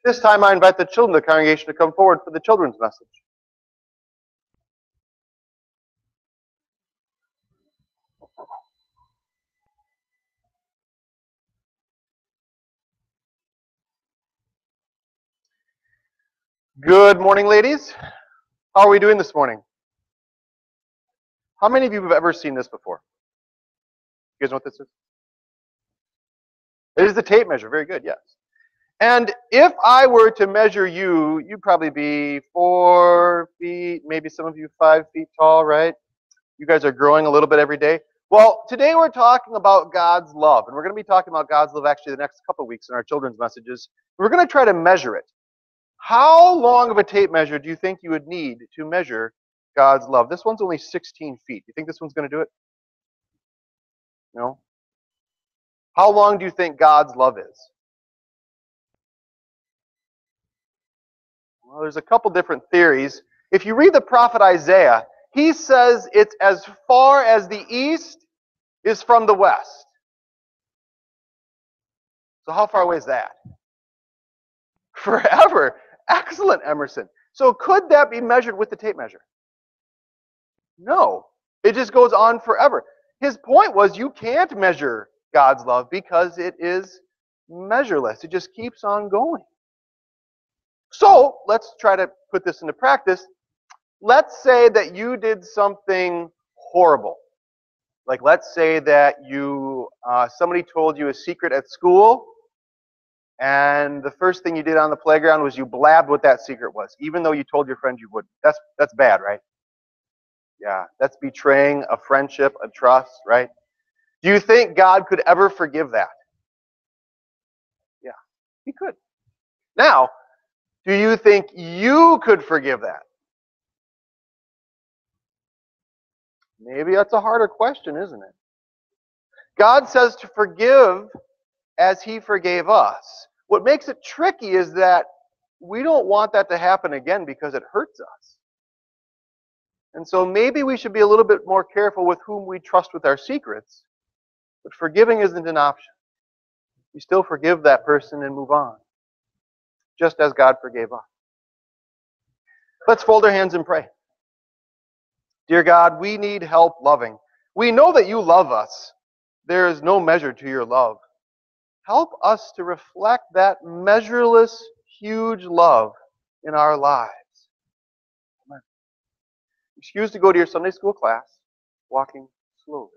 This time I invite the children of the congregation to come forward for the children's message. Good morning, ladies. How are we doing this morning? How many of you have ever seen this before? You guys know what this is? It is the tape measure. Very good, yes. And if I were to measure you, you'd probably be 4 feet, maybe some of you 5 feet tall, right? You guys are growing a little bit every day. Well, today we're talking about God's love, and we're going to be talking about God's love actually the next couple of weeks in our children's messages. We're going to try to measure it. How long of a tape measure do you think you would need to measure God's love? This one's only 16 feet. You think this one's going to do it? No? How long do you think God's love is? Well, there's a couple different theories. If you read the prophet Isaiah, he says it's as far as the east is from the west. So how far away is that? Forever. Excellent, Emerson. So could that be measured with the tape measure? No. It just goes on forever. His point was you can't measure God's love because it is measureless. It just keeps on going. So let's try to put this into practice. Let's say that you did something horrible. Like let's say that somebody told you a secret at school, and the first thing you did on the playground was you blabbed what that secret was, even though you told your friend you wouldn't. That's bad, right? Yeah, that's betraying a friendship, a trust, right? Do you think God could ever forgive that? Yeah, he could. Now, do you think you could forgive that? Maybe that's a harder question, isn't it? God says to forgive as he forgave us. What makes it tricky is that we don't want that to happen again because it hurts us. And so maybe we should be a little bit more careful with whom we trust with our secrets. But forgiving isn't an option. We still forgive that person and move on, just as God forgave us. Let's fold our hands and pray. Dear God, we need help loving. We know that you love us. There is no measure to your love. Help us to reflect that measureless, huge love in our lives. Amen. Excuse to go to your Sunday school class, walking slowly.